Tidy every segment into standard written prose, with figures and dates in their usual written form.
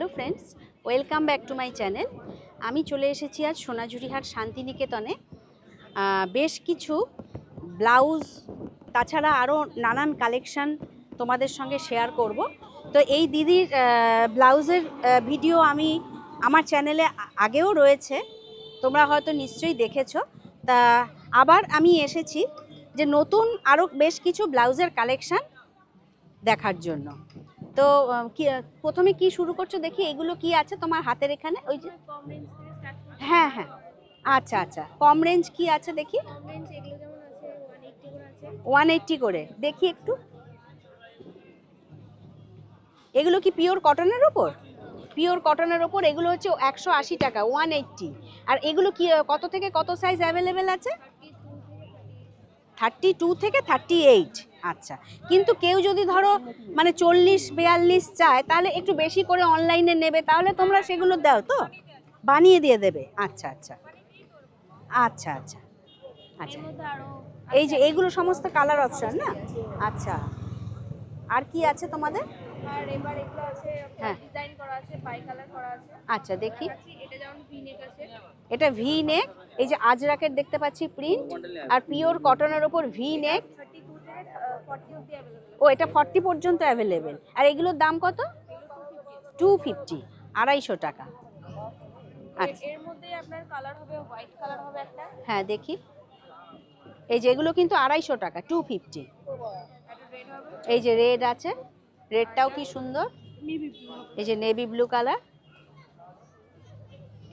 Hello friends, welcome back to my channel. আমি চলে এসেছি আজ সোনাঝুরিহাট শান্তিনিকেতনে বেশ কিছু ব্লাউজ, তাছাড়া আরও নানান কালেকশান তোমাদের সঙ্গে শেয়ার করব। তো এই দিদির ব্লাউজের ভিডিও আমি আমার চ্যানেলে আগেও রয়েছে, তোমরা হয়তো নিশ্চয়ই দেখেছো। তা আবার আমি এসেছি যে নতুন আরও বেশ কিছু ব্লাউজের কালেকশান দেখার জন্য। তো কি প্রথমে কি শুরু করছো দেখি, এগুলো কি আছে তোমার হাতের এখানে? ওই যে হ্যাঁ হ্যাঁ, আচ্ছা আচ্ছা, কম রেঞ্জ কি আছে দেখি। 180 করে দেখি একটু। এগুলো কি পিওর কটনের ওপর? পিওর কটনের ওপর এগুলো হচ্ছে 180 টাকা, 180। আর এগুলো কি কত থেকে কত সাইজ অ্যাভেলেবেল আছে? 32 থেকে 38। আচ্ছা, কিন্তু কেউ যদি ধরো মানে 40-42 চায় তাহলে একটু বেশি করে অনলাইনে নেবে, তাহলে তোমরা সেগুলো দাও তো, বানিয়ে দিয়ে দেবে? আচ্ছা আচ্ছা আচ্ছা আচ্ছা আচ্ছা, এই যে এইগুলো সমস্ত কালার অপশন না? আচ্ছা, আর কি আছে তোমাদের? আর এবার এগুলো আছে, হ্যাঁ, ডিজাইন করা আছে, বাই কালার করা আছে। আচ্ছা দেখি। এটা যেমন ভি নেক আছে, এটা ভি নেক, এই যে আজরাকের দেখতে পাচ্ছি প্রিন্ট, আর পিওর কটনের ওপর ভি নেক। 32 থেকে 40 অবধি अवेलेबल। ও, এটা 40 পর্যন্ত অ্যাভেলেবেল। আর এগুলোর দাম কত? 250, 250 টাকা। আচ্ছা, এর মধ্যে আপনার কালার হবে, হোয়াইট কালার হবে একটা। হ্যাঁ দেখি, এই যে এগুলো কিন্তু 250 টাকা, 250। একটা রেড হবে, এই যে রেড আছে, রেডটাও কি সুন্দর, নেভি ব্লু। এই যে নেভি ব্লু কালার,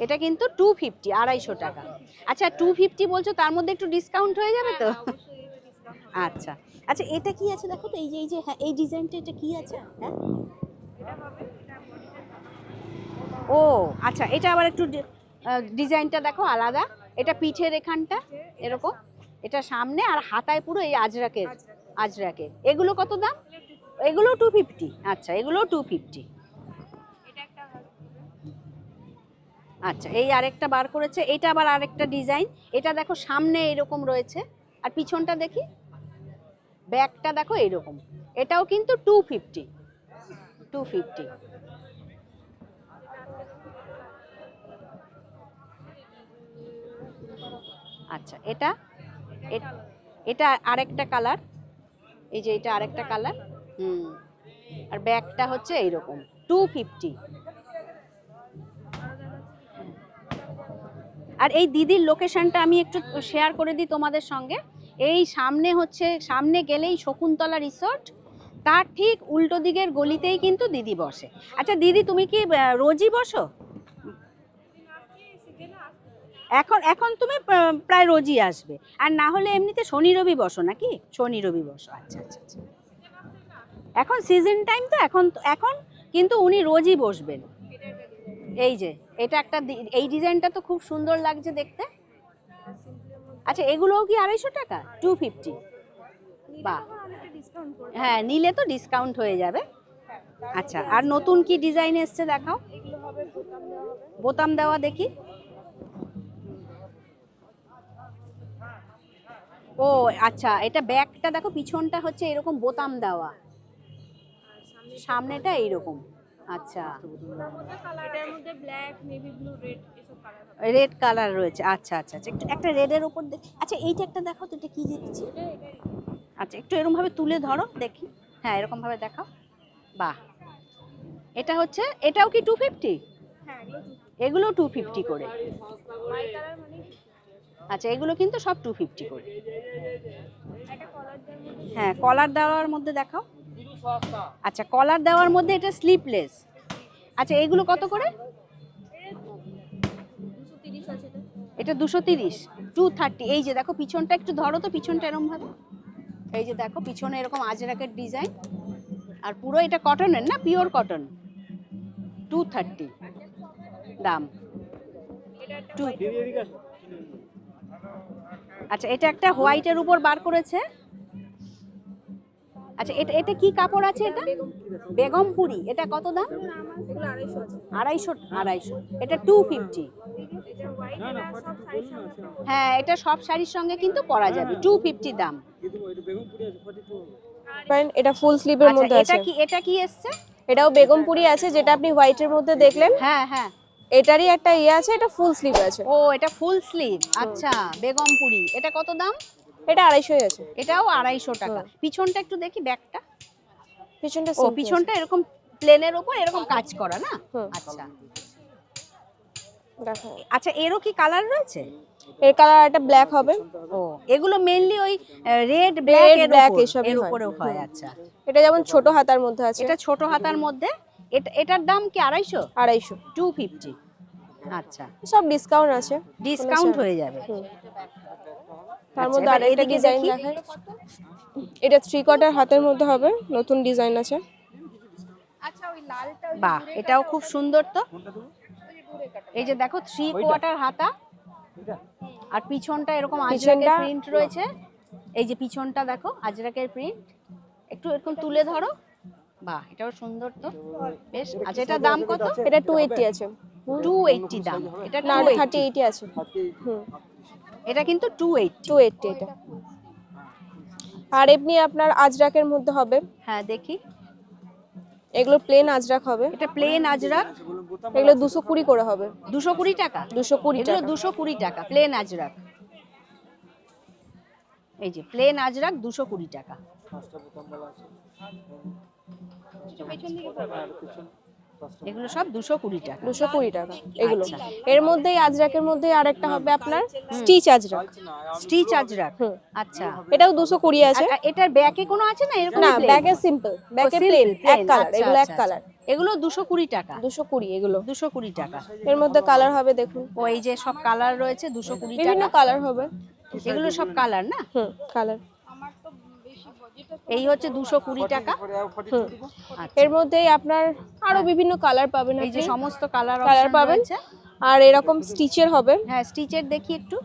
এটা কিন্তু 250, 250 টাকা। আচ্ছা 250 বলছো, তার মধ্যে একটু ডিসকাউন্ট হয়ে যাবে তো? অবশ্যই এটা ডিসকাউন্ট। আচ্ছা আচ্ছা, এটা কি আছে দেখো তো, এই যে হ্যাঁ এই ডিজাইনটা, এটা কি আছে? হ্যাঁ, এটা হবে, এটা বডিটা। ও আচ্ছা, এটা আবার একটু ডিজাইনটা দেখো আলাদা। এটা পিঠের এখানটা এরকম, এটা সামনে, আর হাতায় পুরো এই আজরাকের, আজরাকের। এগুলো কত দাম? এগুলো 250। আচ্ছা, এগুলো 250। এটা একটা হবে। আচ্ছা, এই আরেকটা বার করেছে, এটা আবার আরেকটা ডিজাইন। এটা দেখো সামনে এরকম রয়েছে, আর পিছনটা দেখি, ব্যাকটা দেখো এইরকম। এটাও কিন্তু 250, 250। আচ্ছা, এটা আরেকটা কালার, এই যে এটা আরেকটা কালার। আর ব্যাগটা হচ্ছে এইরকম, 250। আর এই দিদির লোকেশনটা আমি একটু শেয়ার করে দিই তোমাদের সঙ্গে। এই সামনে হচ্ছে, সামনে গেলেই শকুন্তলা রিসর্ট, তার ঠিক উল্টো দিকের গলিতেই কিন্তু দিদি বসে। আচ্ছা দিদি, তুমি কি রোজই বসো? এখন এখন তুমি প্রায় রোজই আসবে, আর না হলে এমনিতে শনি রবি বসো নাকি? শনি রবি বসো, আচ্ছা আচ্ছা আচ্ছা। এখন সিজন টাইম তো, এখন কিন্তু উনি রোজই বসবেন। এই যে এটা একটা, এই ডিজাইনটা তো খুব সুন্দর লাগছে দেখতে। আচ্ছা, এগুলোও কি 250 টাকা? 250। বাহ, ডিসকাউন্ট করে। হ্যাঁ নিলে তো ডিসকাউন্ট হয়ে যাবে। আচ্ছা, আর নতুন কি ডিজাইন এসছে দেখাও। এগুলো হবে বোতাম দেওয়া হবে। বোতাম দেওয়া দেখি। ও আচ্ছা, এটা ব্যাকটা দেখো, পিছনটা হচ্ছে এরকম বোতাম দেওয়া, সামনেটা এইরকম। আচ্ছা, এটার মধ্যে ব্ল্যাক, নেভি ব্লু, রেড এসব কালার হবে। রেড কালার রয়েছে। আচ্ছা আচ্ছা আচ্ছা, একটু একটা রেডের ওপর দেখি। আচ্ছা, এইটা একটা দেখো তো, এটা কি দেখছি? আচ্ছা, একটু এরকম ভাবে তুলে ধরো দেখি। হ্যাঁ, এরকম ভাবে দেখাও। বাহ, এটা হচ্ছে, এটাও কি 250? হ্যাঁ, এগুলো 250 করে। বাই কালার মানে আচ্ছা, এগুলো কিন্তু সব 250 করে। একটা কলার দেওয়ার মধ্যে। হ্যাঁ, কলার দেওয়ার মধ্যে দেখাও। আচ্ছা, কলার দেওয়ার মধ্যে এটা স্লিপলেস। আচ্ছা, এগুলো কত করে? 230 আছে এটা। এটা 230, 230। এই যে দেখো পিছনটা একটু ধরো তো, পিছনটা এরকম ভাবে, এই যে দেখো পিছনে এরকম আজরাকের ডিজাইন, আর পুরো এটা কটনের না, পিওর কটন। 230 দাম। আচ্ছা, এটা একটা হোয়াইটের উপর বার করেছে। আচ্ছা, এটা এটা কি কাপড় আছে? এটা বেগমপুরি। এটা কত দাম? এগুলো 250 আছে। 250, 250। এটা 250। এটা হোয়াইট, এটা সব শাড়ির সঙ্গে। হ্যাঁ, এটা সব শাড়ির সঙ্গে কিন্তু পরা যাবে। 250 দাম। এটা ফুল স্লিভের মধ্যে আছে। এটা কি এসছে? এটাও বেগমপুরি আছে, যেটা আপনি হোয়াইটের মধ্যে দেখলেন। হ্যাঁ হ্যাঁ, এটারই একটা আছে, এটা ফুল স্লিভ আছে। ও এটা ফুল স্লিভ, আচ্ছা বেগমপুরি। এটা কত দাম? এটা 250 আছে। এটাও 250 টাকা। পিছনটা একটু দেখি, ব্যাকটা। পিছনটা ও পিছনটা এরকম প্লেনের উপর এরকম কাজ করা না? হুম। আচ্ছা দেখো, আচ্ছা, এরও কি কালার রয়েছে? এর কালার একটা ব্ল্যাক হবে। ও এগুলো মেইনলি ওই রেড ব্ল্যাক black এসবই এর হয়। উপরেও হয়। আচ্ছা, এটা যেমন ছোট হাতার মধ্যে আছে। এটা ছোট হাতার মধ্যে। এটার দাম কি 250? 250। 250। আচ্ছা, সব ডিসকাউন্ট আছে, ডিসকাউন্ট হয়ে যাবে। তার আচ্ছা, মধ্যে এবার আরেকটা এদিকে ডিজাইন দেখি। দেখাই। এটা 3/4 হাতের মধ্যে হবে, নতুন ডিজাইন আছে। আচ্ছা ওই লালটা ওই বাহ, এটাও খুব সুন্দর তো। এই যে দেখো 3/4 হাতা, আর পিছনটা এরকম আজরাকের পিছনটা- প্রিন্ট রয়েছে। এই যে পিছনটা দেখো আজরাকের প্রিন্ট, একটু এরকম তুলে ধরো। বাহ, এটাও সুন্দর তো বেশ। আচ্ছা, এটার দাম কত? এটা 280 আছে। 280 দাম। এটা না, 280। 3080 আছে। হুম, এটা কিন্তু 280। 280 এটা। আর এমনি আপনার আজরাকের মধ্যে হবে। হ্যাঁ দেখি, এগুলো প্লেন আজরাক হবে। এটা প্লেন আজরাক। এগুলো 220 করে হবে। 220 টাকা। 220 এগুলো টাকা। 220 টাকা প্লেন আজরাক। এই যে প্লেন আজরাক 220 টাকা। এগুলো সব 220 টাকা। 220 টাকা এগুলো। আচ্ছা। এর মধ্যেই আজরাকের মধ্যে আরেকটা হবে আপনার স্টিচ আজরাক। স্টিচ আজরাক। হুম। আচ্ছা, এটাও 220 আছে। আর এটার ব্যাকে কোনো আছে না? এরকম না, plain? ব্যাকে সিম্পল, ব্যাকে simple, প্লেন এক plain, কালার। আচ্ছা, এগুলো এক আচ্ছা, কালার। আচ্ছা। এগুলো 220 টাকা। 220 এগুলো। 220 টাকা। এর মধ্যে কালার হবে দেখুন। ও এই যে সব কালার রয়েছে 220 বিভিন্ন টাকা। কালার হবে। এগুলো সব কালার না? হুম, কালার। আমার তো বেশি বাজেট এই হচ্ছে 220 টাকা। হুম। আচ্ছা, এর মধ্যেই আপনার আরো বিভিন্ন কালার পাবেন এই যে আপনি। সমস্ত কালার কালার পাবেন। রয়েছে। আর এরকম স্টিচের হবে। হ্যাঁ, স্টিচের দেখি একটু।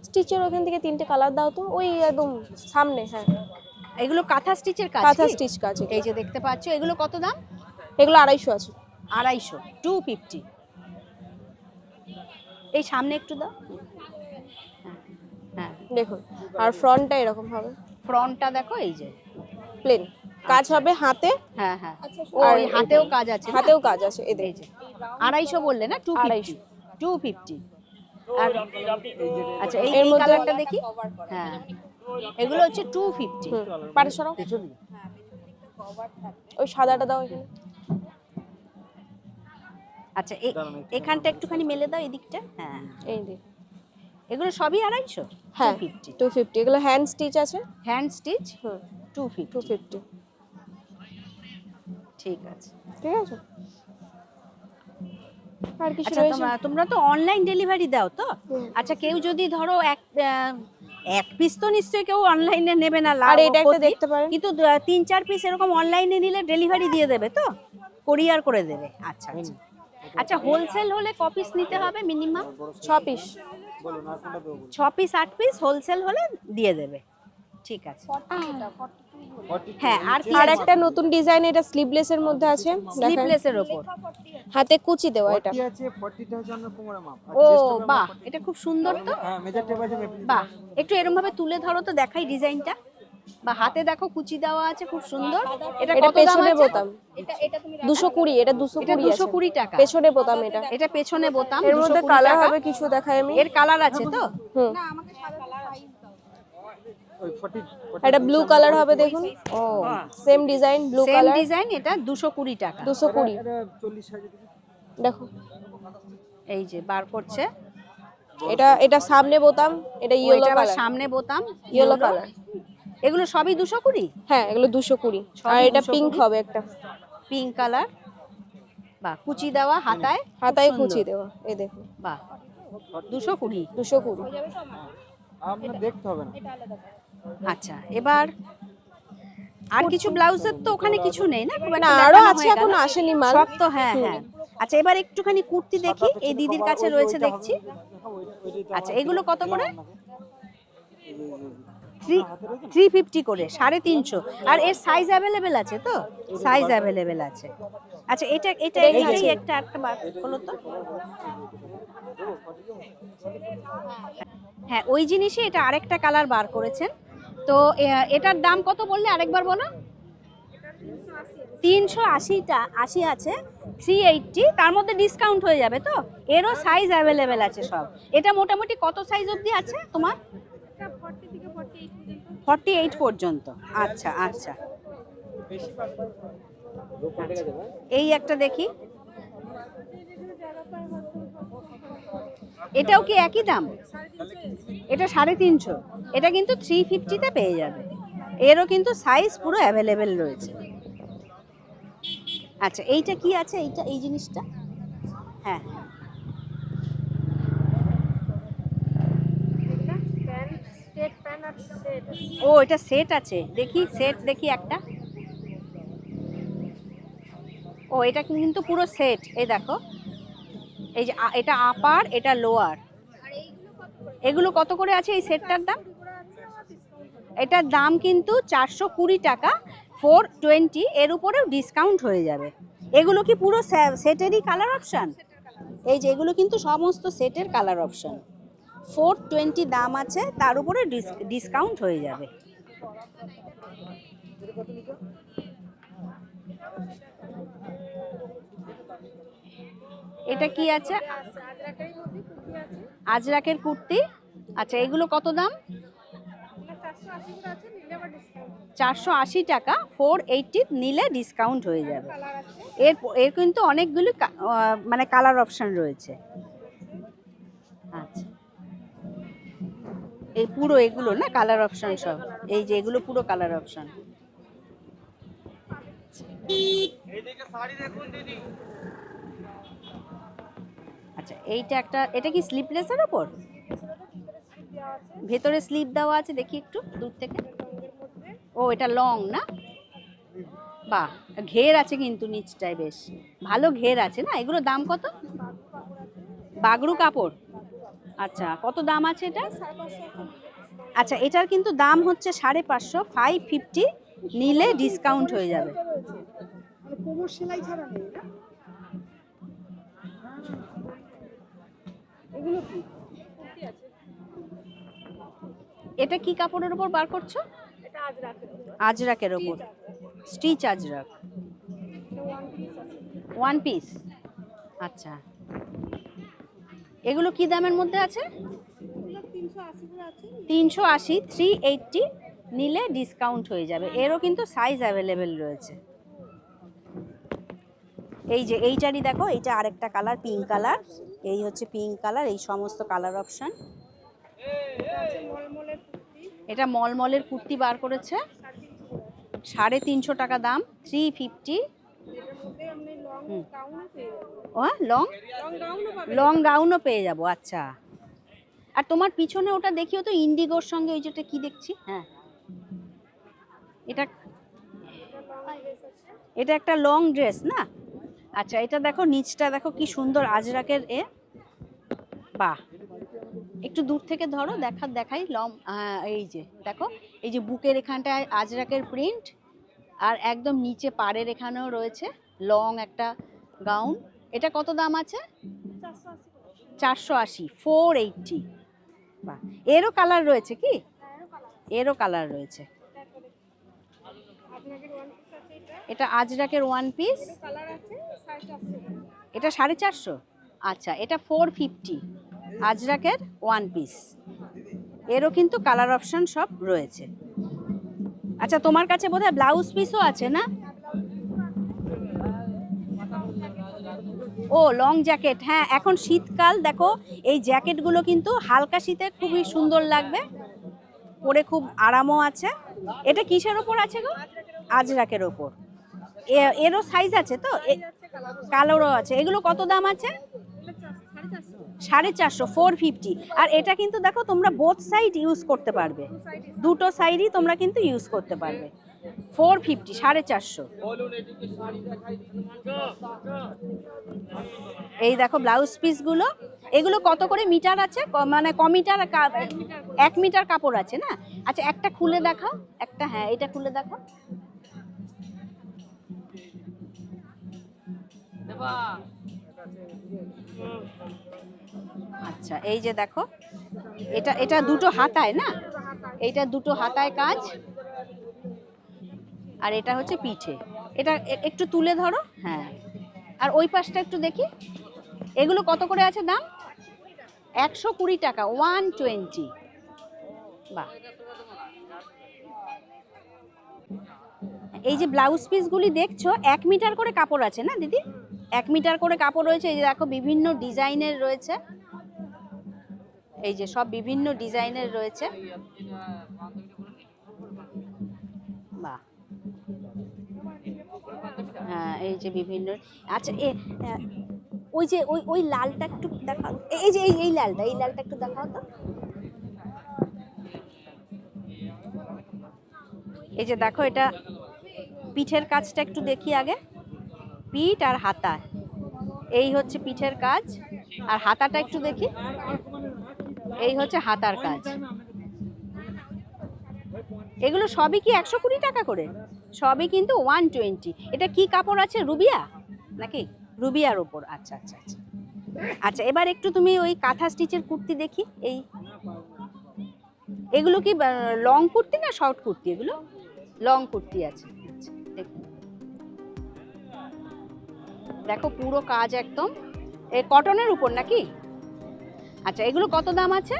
স্টিচের ওখান থেকে 3টে কালার দাও তো, ওই একদম সামনে। হ্যাঁ, এগুলো কাঁথা স্টিচের কাজ কাঁথা কি? স্টিচ কাজ এগুলো। এই যে দেখতে পাচ্ছ, এগুলো কত দাম? এগুলো 250 আছে। 250, 250। এই সামনে একটু দাও। হ্যাঁ, দেখুন, আর ফ্রন্টটা এরকম হবে ফ্রন্টটা দেখো, এই যে প্লেন কাজ হবে হাতে। হ্যাঁ হ্যাঁ, ও আর ওই হাতেও কাজ আছে না? হাতেও কাজ আছে এদের। এই যে 250 বললে না? 250। 250। 250। আর আচ্ছা, এই এর এই মধ্যে- কালারটা দেখি। হ্যাঁ, এগুলো হচ্ছে 250। পারে সরাও। ওই সাদাটা দাও এখানে। আচ্ছা, এখানটা একটুখানি মেলে দাও, এদিকটা। হ্যাঁ, এই যে এগুলো সবই 250। হ্যাঁ 250। 250। এগুলো হ্যান্ড স্টিচ আছে। Hand stitch. হুম, 250। 250। ঠিক আছে। ঠিক আছে। আর কিছু আচ্ছা, রয়েছে? তোমরা তো অনলাইন ডেলিভারি দাও তো? হুম। আচ্ছা, কেউ যদি ধরো এক পিস তো নিশ্চয়ই কেউ অনলাইনে নেবে না, আর এটা একটা ক্ষতি। দেখতে পারেন। কিন্তু 3-4 পিস এরকম অনলাইনে নিলে ডেলিভারি দিয়ে দেবে তো? কোরিয়ার করে দেবে? আচ্ছা আচ্ছা। আচ্ছা, হোলসেল হলে ক পিস নিতে হবে minimum? 6 piece. 6 piece 8 piece wholesale হলে দিয়ে দেবে। ঠিক আছে। হ্যাঁ, আর কি আর আছে? একটা নতুন ডিজাইন, এটা স্লিভলেসের মধ্যে আছে। দেখেন, স্লিভলেসের ওপর। হাতে কুচি দেওয়া এটা। 40 আছে, 40টা হচ্ছে আমরা কোমরের মাপ। আর ও chest হবে বাহ, এটা খুব সুন্দর তো। হ্যাঁ, মেজার টেপ আছে মেপে। বাহ, একটু এরকম ভাবে তুলে ধরো তো, দেখাই ডিজাইনটা। বা হাতে দেখো কুচি দেওয়া আছে, খুব সুন্দর। এটা এটা কত দাম পেছনে আছে? বোতাম। এটা তুমি 220। এটা এটা 220 আছে। 220 টাকা। পেছনে বোতাম এটা। এটা পেছনে বোতাম। এর মধ্যে 220 কালার টাকা। হবে কিছু, দেখাই আমি। এর কালার আছে তো? হুম, না আমাকে সাদা সাইজ দাও। ওই 40 এটা ব্লু কালার হবে দেখুন। ও same design, blue same colour. Design. এটা 220 টাকা। 220। এটা 40 সাইজে দিবি। দেখো, এই যে বার করছে। এটা সামনে বোতাম, এটা ও, ইয়েলো এটা আবার কালার। সামনে বোতাম, ইয়েলো yellow। কালার। এগুলো সবই 220। হ্যাঁ, এগুলো 220। আর সবই এটা 220 পিঙ্ক হবে একটা। Pink colour. বাহ, কুচি দেওয়া হাতায়। খুব হাতায় সুন্দর। কুচি দেওয়া, এই দেখুন। বাহ, 220। 220। আপনার দেখতে হবে না। আচ্ছা, এবার আর কিছু ব্লাউজের তো ওখানে কিছু নেই না? খুব একটা না, আরো দেখানো আছে, হয়ে গেল। এখনো আসেনি মাল। সব তো হ্যাঁ হ্যাঁ। আচ্ছা, এবার একটুখানি কুর্তি দেখি, এই দিদির কাছে রয়েছে দেখছি। আচ্ছা, এগুলো কত করে? 350 করে, 350। আর এর সাইজ অ্যাভেলেবেল আছে তো? সাইজ অ্যাভেলেবেল আছে। আচ্ছা, এটাই একটা বার হলো তো। হ্যাঁ, ওই জিনিসই এটা আরেকটা কালার বার করেছেন তো। এটার দাম কত বললে আরেকবার বলো? 380 আছে, 380, তার মধ্যে ডিসকাউন্ট হয়ে যাবে তো? এরও সাইজ অ্যাভেলেবেল আছে সব। এটা মোটামুটি কত সাইজ অবধি আছে তোমার? এটা 40 থেকে 48 পর্যন্ত। 48 পর্যন্ত। আচ্ছা আচ্ছা, এই একটা দেখি, এটাও কি একই দাম? এটা 350, এটা কিন্তু 350-তে পেয়ে যাবে। এরও কিন্তু সাইজ পুরো অ্যাভেলেবেল রয়েছে। আচ্ছা, এইটা কি আছে? এইটা, এই জিনিসটা, হ্যাঁ, এটা প্যান্ট, স্টেট প্যান্ট আর সেট। ও এটা সেট আছে, দেখি সেট, দেখি একটা। ও এটা কিন্তু পুরো সেট, এই দেখো, এই যে এটা আপার, এটা লোয়ার। এগুলো কত করে আছে এই সেটটার দাম? এটার দাম কিন্তু 420 টাকা, 420, এর উপরেও ডিসকাউন্ট হয়ে যাবে। এগুলো কি পুরো সেটেরই কালার অপশান? এই যে এগুলো কিন্তু সমস্ত সেটের কালার অপশান। 420 দাম আছে, তার উপরে ডিসকাউন্ট হয়ে যাবে। এটা কি আছে? আজরাকের মধ্যে কুর্তি আছে। আজরাকের কুর্তি। আচ্ছা, এগুলো কত দাম? এটা 480 করে আছে, নিলে আবার ডিসকাউন্ট। 480 টাকা, 480 নিলে ডিসকাউন্ট হয়ে যাবে। কালার আছে। এর কিন্তু অনেকগুলো মানে কালার অপশন রয়েছে। আচ্ছা, এই পুরো এগুলো না কালার অপশন সব, এই যে এগুলো পুরো কালার অপশন। আচ্ছা, এইটা একটা, এটা কি স্লিপলেসের ওপর? ভেতরে স্লিপ দেওয়া আছে, দেখি একটু দূর থেকে। ও এটা লং না? বাহ, ঘের আছে কিন্তু নিচটায়, বেশ ভালো ঘের আছে না? এগুলো দাম কত? বাগরু কাপড়। আচ্ছা, কত দাম আছে এটা? আচ্ছা, এটার কিন্তু দাম হচ্ছে 550, 550 নিলে ডিসকাউন্ট হয়ে যাবে। কোমর সেলাই ছাড়া নেই না? এগুলো কি? কুর্তি আছে। এটা কি কাপড়ের উপর বার করছো? এটা আজরাকের। আজরাকের ওপর, স্টিচ আজরাক, এটা ওয়ান পিস আছে। One piece. আচ্ছা, এগুলো কি দামের মধ্যে আছে? এগুলো 380 করে আছে। 380, 380 নিলে ডিসকাউন্ট হয়ে যাবে। এরও কিন্তু সাইজ অ্যাভেলেবেল রয়েছে। এই যে এইটারই দেখো, এইটা আরেকটা কালার, পিঙ্ক কালার। এই হচ্ছে পিঙ্ক কালার, এই সমস্ত কালার অপশন। এটা আছে মলমলের কুর্তি। এটা মলমলের কুর্তি বার করেছে, 350 টাকা দাম, 350। এটার মধ্যে আপনি লং গাউনও পেয়ে যাবেন। ও লং, লং গাউনও পাবেন। লং গাউনও পেয়ে যাবো। আচ্ছা, আর তোমার পিছনে ওটা দেখিও তো, ইন্ডিগোর সঙ্গে ওই যেটা কি দেখছি, হ্যাঁ, এটা এটা একটা লং ড্রেস না? আচ্ছা, এটা দেখো নিচটা দেখো কি সুন্দর আজরাকের এ, বাহ, একটু দূর থেকে ধরো, দেখাই লং। এই যে দেখো, এই যে বুকের এখানটায় আজরাকের প্রিন্ট, আর একদম নিচে পাড়ের এখানেও রয়েছে লং একটা গাউন। এটা কত দাম আছে? 480, 480। বাহ, এরও কালার রয়েছে কি? এরও কালার রয়েছে। আপনাদের ওয়ান পিস আছে এটা। এটা আজরাকের ওয়ান পিস, কালার আছে 450। এটা 450। আচ্ছা, এটা 450, আজরাকের ওয়ান পিস। এরও কিন্তু কালার অপশন সব রয়েছে। আচ্ছা, তোমার কাছে বোধহয় ব্লাউজ পিসও আছে না? ও লং জ্যাকেট, হ্যাঁ, এখন শীতকাল, দেখো এই জ্যাকেটগুলো কিন্তু হালকা শীতে খুবই সুন্দর লাগবে, পরে খুব আরামও আছে। এটা কিসের ওপর আছে গো? আজরাকের ওপর। এরও সাইজ আছে তো? কালারও আছে। এগুলো কত দাম আছে? 450, 450। আর এটা কিন্তু দেখো, তোমরা বোথ সাইড ইউজ করতে পারবে, দুটো সাইডই তোমরা কিন্তু ইউজ করতে পারবে। 450, 450। এই দেখো ব্লাউজ পিসগুলো, এগুলো কত করে মিটার আছে? মানে মিটার, 1 মিটার কাপড় আছে না? আচ্ছা, একটা খুলে দেখাও, একটা, হ্যাঁ, এটা খুলে দেখাও। আচ্ছা, এই যে দেখো, এটা দুটো হাতায় না? এইটা দুটো হাতায় কাজ, আর এটা হচ্ছে পিঠে। এটা একটু তুলে ধরো, হ্যাঁ। আর ওই পাশটা একটু দেখি, এগুলো কত করে আছে দাম? 120 টাকা, 120। বাহ। এই যে ব্লাউজ পিসগুলি দেখছো 1 মিটার করে কাপড় আছে না দিদি? 1 মিটার করে কাপড় রয়েছে। এই যে দেখো বিভিন্ন ডিজাইনের রয়েছে, এই যে সব বিভিন্ন ডিজাইনের রয়েছে। বাহ, হ্যাঁ এই যে বিভিন্ন। আচ্ছা ওই যে ওই লালটা একটু দেখাও, এই যে এই লালটা একটু দেখাও তো। এই যে দেখো, এটা পিঠের কাজটা একটু দেখি আগে। পিঠ আর হাতা, এই হচ্ছে পিঠের কাজ। আর হাতাটা একটু দেখি, এই হচ্ছে হাতার কাজ। এগুলো সবই কি 120 টাকা করে? সবই কিন্তু 120। এটা কি কাপড় আছে, রুবিয়া নাকি? রুবিয়ার ওপর, আচ্ছা আচ্ছা আচ্ছা। আচ্ছা এবার একটু তুমি ওই কাঁথা স্টিচের কুর্তি দেখি। এগুলো কি লং কুর্তি না শর্ট কুর্তি? এগুলো লং কুর্তি আছে। আচ্ছা দেখো পুরো কাজ একদম কটনের উপর নাকি? আচ্ছা এগুলো কত দাম আছে?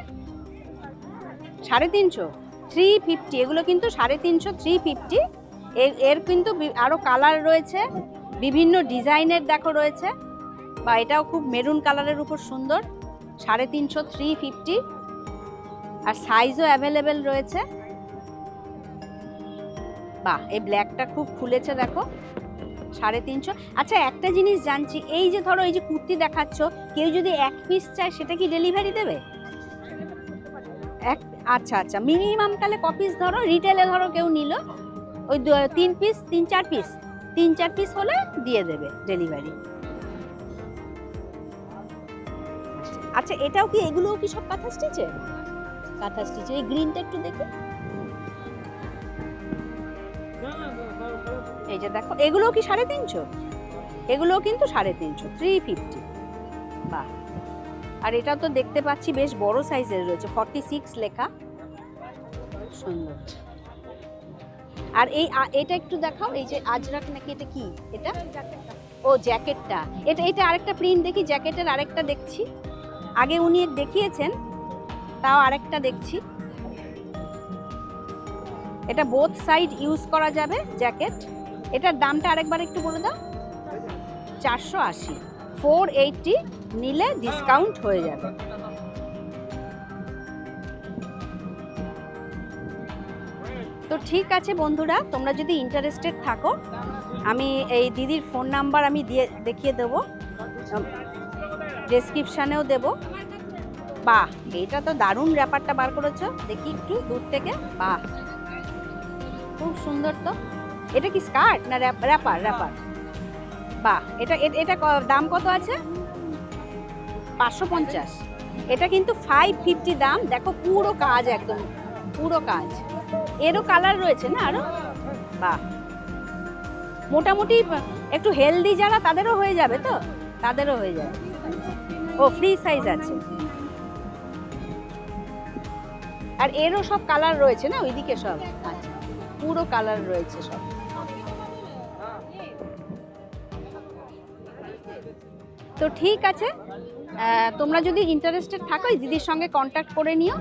350, 350। এগুলো কিন্তু 350, 350। এর কিন্তু আরো কালার রয়েছে, বিভিন্ন ডিজাইনের দেখো রয়েছে। বা এটাও খুব মেরুন কালারের উপর সুন্দর, 350, 350। আর সাইজও অ্যাভেলেবেল রয়েছে। বাহ, এই ব্ল্যাকটা খুব খুলেছে দেখো, 350। আচ্ছা একটা জিনিস জানছি, এই যে ধরো এই যে কুর্তি দেখাচ্ছ, কেউ যদি 1 পিস চায় সেটা কি ডেলিভারি দেবে? আচ্ছা আচ্ছা, মিনিমাম তাহলে ক পিস ধরো রিটেলে ধরো কেউ নিল, ওই 3 পিস 3-4 পিস 3-4 পিস হলে দিয়ে দেবে ডেলিভারি। আচ্ছা এটাও কি, এগুলোও কি সব কাঁথা স্টিচে? কাঁথা স্টিচে। এই গ্রিনটা একটু দেখি, এই যে দেখো এগুলোও কি 350? এগুলোও কিন্তু 350, 350। বাহ, আর এটা তো দেখতে পাচ্ছি বেশ বড় সাইজের রয়েছে, 46 লেখা, সুন্দর। আর এটা একটু দেখাও, এই যে আজরাক নাকি, এটা কি? এটা ও জ্যাকেটটা। এটা আরেকটা প্রিন্ট দেখি, জ্যাকেটের আরেকটা দেখছি। আগে উনি দেখিয়েছেন, তাও আরেকটা দেখছি। এটা বোথ সাইড ইউজ করা যাবে জ্যাকেট। এটার দামটা আরেকবার একটু বলে দাও। 480, 480 নিলে ডিসকাউন্ট হয়ে যাবে। তো ঠিক আছে বন্ধুরা, তোমরা যদি ইন্টারেস্টেড থাকো, আমি এই দিদির ফোন নাম্বার আমি দেখিয়ে দেবো, ডেসক্রিপশানেও দেবো। বাহ, এটা তো দারুণ ব্যাপারটা বার করেছো, দেখি একটু দূর থেকে। বাহ, খুব সুন্দর তো। এটা কি স্কার্ট না র্যাপার? বাহ, এটা দাম কত আছে? 550। এটা কিন্তু 550 দাম। দেখো পুরো কাজ, একদম পুরো কাজ। এরও কালার রয়েছে না আরো? বাহ, মোটামুটি একটু হেলদি যারা তাদেরও হয়ে যাবে তো, তাদেরও হয়ে যাবে। ও ফ্রি সাইজ আছে। আর এরও সব কালার রয়েছে না ওইদিকে সব? আচ্ছা, পুরো কালার রয়েছে সব। তো ঠিক আছে, তোমরা যদি ইন্টারেস্টেড থাকো এই দিদির সঙ্গে কন্ট্যাক্ট করে নিও।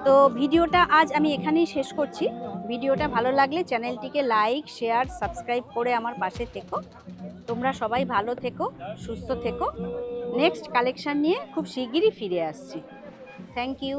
তো ভিডিওটা আজ আমি এখানেই শেষ করছি। ভিডিওটা ভালো লাগলে চ্যানেলটিকে লাইক, শেয়ার, সাবস্ক্রাইব করে আমার পাশে থেকো। তোমরা সবাই ভালো থেকো, সুস্থ থেকো। নেক্সট কালেকশন নিয়ে খুব শিগগিরই ফিরে আসছি। Thank you.